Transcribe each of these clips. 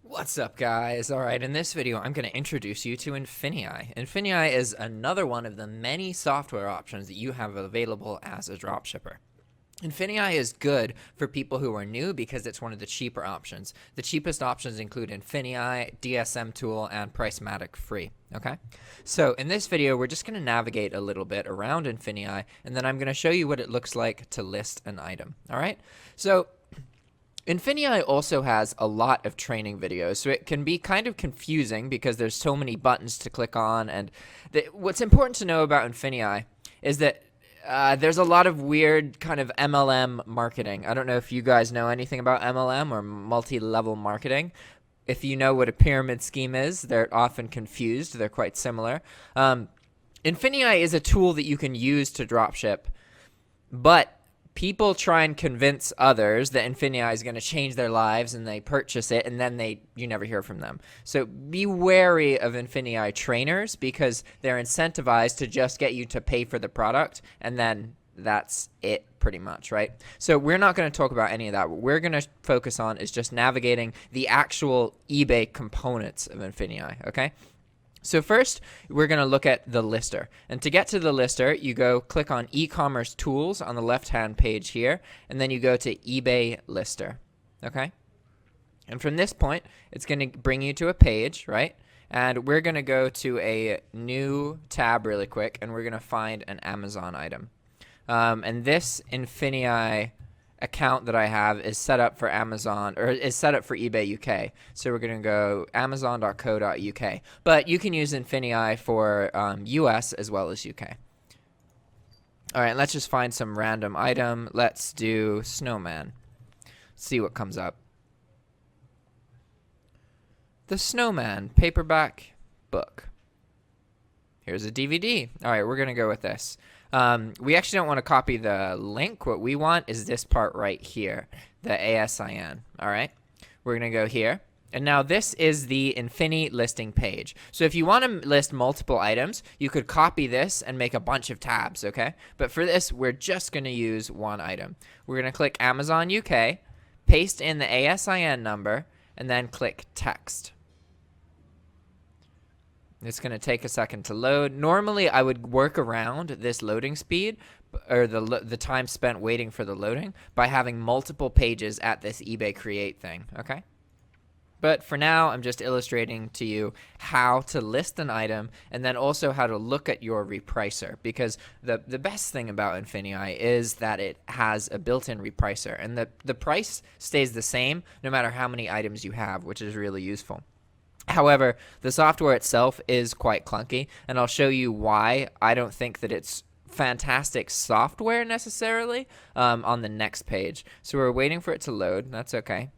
What's up, guys? Alright, in this video I'm going to introduce you to Infinii. Infinii is another one of the many software options that you have available as a dropshipper. Infinii is good for people who are new because it's one of the cheaper options. The cheapest options include Infinii, DSM Tool, and Pricematic Free. Okay? So in this video, we're just going to navigate a little bit around Infinii, and then I'm going to show you what it looks like to list an item. Alright? So Infinii also has a lot of training videos, so it can be kind of confusing because there's so many buttons to click on. And what's important to know about Infinii is that there's a lot of weird kind of MLM marketing. I don't know if you guys know anything about MLM or multi-level marketing. If you know what a pyramid scheme is, they're often confused. They're quite similar. Infinii is a tool that you can use to dropship, but people try and convince others that Infinii is going to change their lives, and they purchase it, and then you never hear from them. So be wary of Infinii trainers because they're incentivized to just get you to pay for the product, and then that's it pretty much, right? So we're not going to talk about any of that. What we're going to focus on is just navigating the actual eBay components of Infinii, okay? So first, we're going to look at the lister. And to get to the lister, you go click on e-commerce tools on the left-hand page here, and then you go to eBay lister, okay? And from this point, it's going to bring you to a page, right? And we're going to go to a new tab really quick, and we're going to find an Amazon item. And this Infinii account that I have is set up for Amazon, or is set up for eBay UK. So we're going to go amazon.co.uk. But you can use Infinii for US as well as UK. All right, let's just find some random item. Let's do snowman. See what comes up. The Snowman paperback book. Here's a DVD. All right, we're going to go with this. We actually don't want to copy the link. What we want is this part right here, the ASIN. All right, we're going to go here. And now this is the Infinii listing page. So if you want to list multiple items, you could copy this and make a bunch of tabs, okay? But for this, we're just going to use one item. We're going to click Amazon UK, paste in the ASIN number, and then click text. It's going to take a second to load. Normally, I would work around this loading speed or the time spent waiting for the loading by having multiple pages at this eBay create thing, okay? But for now, I'm just illustrating to you how to list an item and then also how to look at your repricer, because the best thing about Infinii is that it has a built-in repricer, and the price stays the same no matter how many items you have, which is really useful. However, the software itself is quite clunky, and I'll show you why I don't think that it's fantastic software necessarily on the next page. So we're waiting for it to load. That's okay.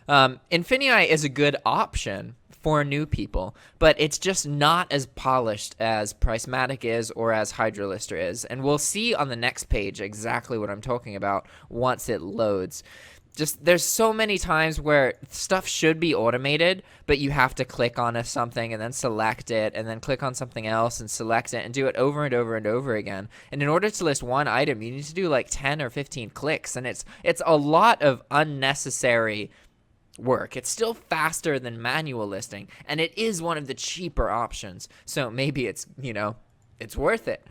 Infinii is a good option for new people, but it's just not as polished as Pricematic is or as HydroLister is. And we'll see on the next page exactly what I'm talking about once it loads. Just there's so many times where stuff should be automated, but you have to click on something and then select it and then click on something else and select it and do it over and over and over again. And in order to list one item, you need to do like 10 or 15 clicks, and it's a lot of unnecessary work. It's still faster than manual listing, and it is one of the cheaper options. So maybe it's worth it.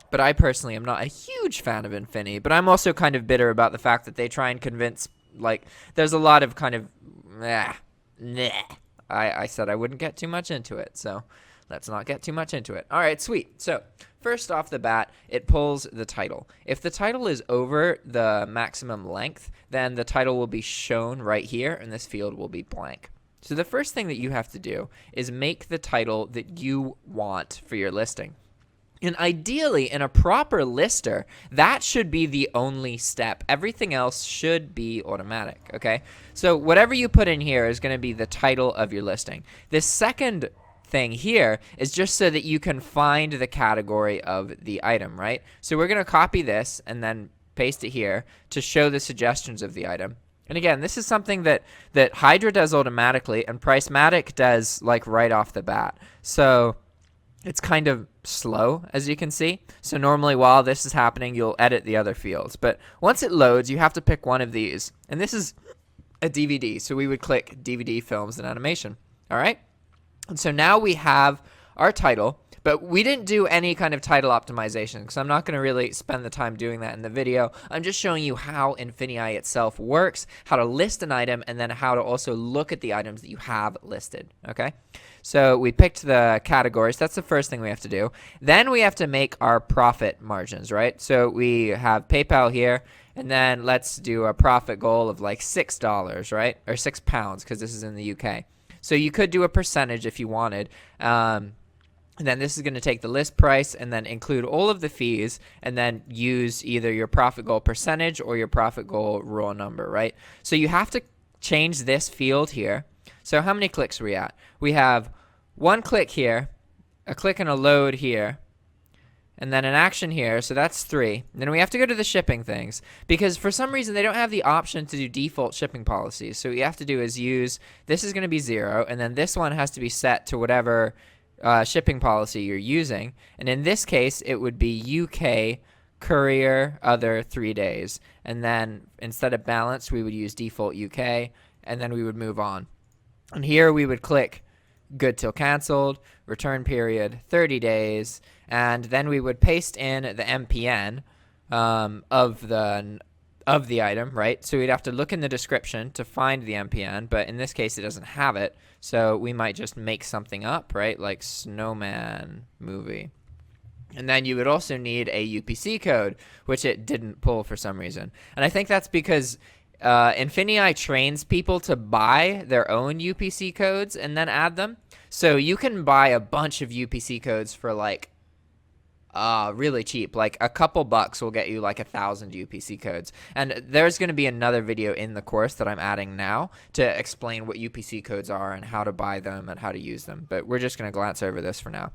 But I personally am not a huge fan of Infinii, but I'm also kind of bitter about the fact that they try and convince, like, there's a lot of kind of, I said I wouldn't get too much into it, so let's not get too much into it. All right, sweet. So first off the bat, it pulls the title. If the title is over the maximum length, then the title will be shown right here, and this field will be blank. So the first thing that you have to do is make the title that you want for your listing. And ideally, in a proper lister, that should be the only step. Everything else should be automatic, okay? So whatever you put in here is going to be the title of your listing. This second thing here is just so that you can find the category of the item, right? So we're going to copy this and then paste it here to show the suggestions of the item. And again, this is something that Hydra does automatically and Pricematic does like right off the bat. So it's kind of slow, as you can see. So normally while this is happening, you'll edit the other fields. But once it loads, you have to pick one of these. And this is a DVD. So we would click DVD films and animation. All right. And so now we have our title, but we didn't do any kind of title optimization because I'm not going to really spend the time doing that in the video. I'm just showing you how Infinii itself works, how to list an item, and then how to also look at the items that you have listed. Okay. So we picked the categories. That's the first thing we have to do. Then we have to make our profit margins, right? So we have PayPal here, and then let's do a profit goal of like $6, right? Or £6 because this is in the UK. So you could do a percentage if you wanted. And then this is going to take the list price and then include all of the fees and then use either your profit goal percentage or your profit goal raw number, right? So you have to change this field here. So how many clicks are we at? We have one click here, a click and a load here, and then an action here. So that's 3. And then we have to go to the shipping things because for some reason they don't have the option to do default shipping policies. So what you have to do is use, this is going to be 0, and then this one has to be set to whatever shipping policy you're using. And in this case, it would be UK courier other 3 days. And then instead of balance, we would use default UK, and then we would move on. And here we would click good till canceled, return period 30 days, and then we would paste in the MPN of the item, right? So we'd have to look in the description to find the MPN, but in this case it doesn't have it, so we might just make something up, right? Like snowman movie. And then you would also need a UPC code, which it didn't pull for some reason. And I think that's because Infinii trains people to buy their own UPC codes and then add them. So you can buy a bunch of UPC codes for like really cheap. Like a couple bucks will get you like 1,000 UPC codes. And there's going to be another video in the course that I'm adding now to explain what UPC codes are and how to buy them and how to use them. But we're just going to glance over this for now.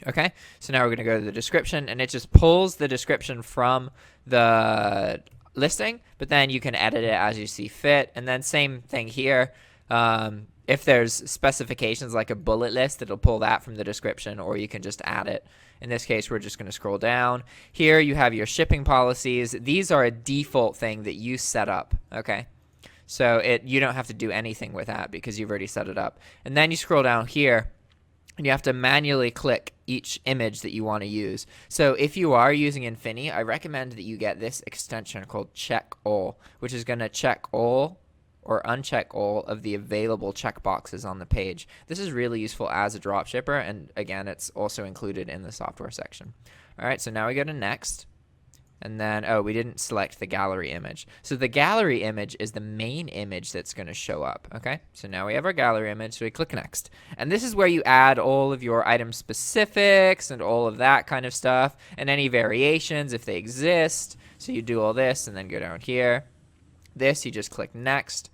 Okay, so now we're going to go to the description, and it just pulls the description from the listing, but then you can edit it as you see fit. And then same thing here. If there's specifications like a bullet list, it'll pull that from the description, or you can just add it. In this case, we're just going to scroll down. Here you have your shipping policies. These are a default thing that you set up, okay? So you don't have to do anything with that because you've already set it up. And then you scroll down here, and you have to manually click each image that you want to use. So if you are using Infinii, I recommend that you get this extension called Check All, which is going to check all or uncheck all of the available checkboxes on the page. This is really useful as a dropshipper, and again, it's also included in the software section. All right, so now we go to next. And then, oh, we didn't select the gallery image. So the gallery image is the main image that's going to show up, okay? So now we have our gallery image, so we click next. And this is where you add all of your item specifics and all of that kind of stuff, and any variations if they exist. So you do all this and then go down here. This, you just click next.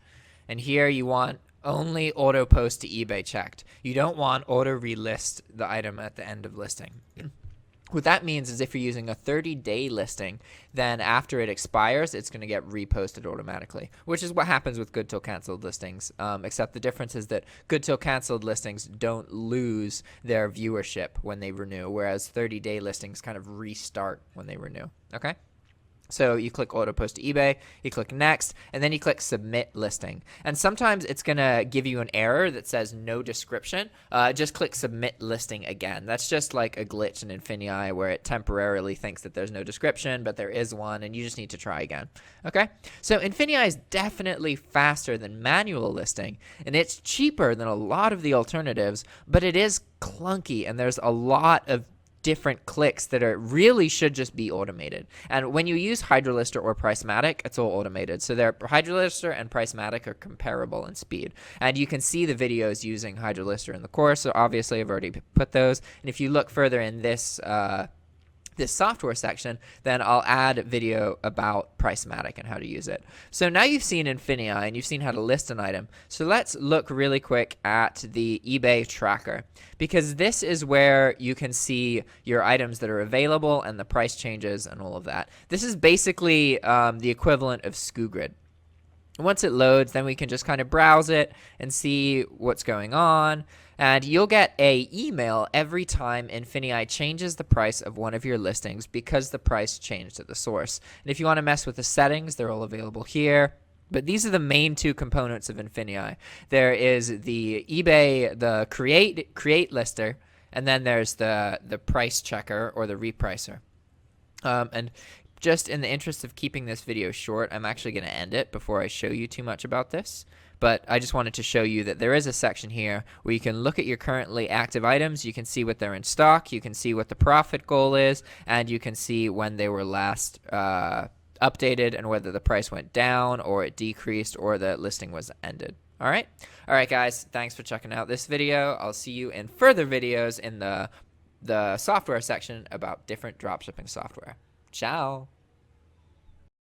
And here you want only auto post to eBay checked. You don't want auto relist the item at the end of listing. What that means is if you're using a 30-day listing, then after it expires, it's going to get reposted automatically, which is what happens with good till canceled listings, except the difference is that good till canceled listings don't lose their viewership when they renew, whereas 30-day listings kind of restart when they renew, okay? So you click auto post to eBay, you click next, and then you click submit listing. And sometimes it's going to give you an error that says no description. Just click submit listing again. That's just like a glitch in Infinii where it temporarily thinks that there's no description, but there is one, and you just need to try again. Okay? So Infinii is definitely faster than manual listing, and it's cheaper than a lot of the alternatives, but it is clunky, and there's a lot of different clicks that really should just be automated. And when you use Hydrolister or Pricematic, it's all automated. So Hydrolister and Pricematic are comparable in speed. And you can see the videos using Hydrolister in the course. So obviously I've already put those. And if you look further in this software section, then I'll add a video about Pricematic and how to use it. So now you've seen Infinii and you've seen how to list an item. So let's look really quick at the eBay tracker, because this is where you can see your items that are available and the price changes and all of that. This is basically the equivalent of SkuGrid. Once it loads, then we can just kind of browse it and see what's going on. And you'll get an email every time Infinii changes the price of one of your listings because the price changed at the source. And if you want to mess with the settings, they're all available here. But these are the main two components of Infinii. There is the eBay, the create lister, and then there's the price checker or the repricer. And just in the interest of keeping this video short, I'm actually going to end it before I show you too much about this. But I just wanted to show you that there is a section here where you can look at your currently active items. You can see what they're in stock. You can see what the profit goal is. And you can see when they were last updated and whether the price went down or it decreased or the listing was ended. All right. All right, guys. Thanks for checking out this video. I'll see you in further videos in the software section about different dropshipping software. Ciao.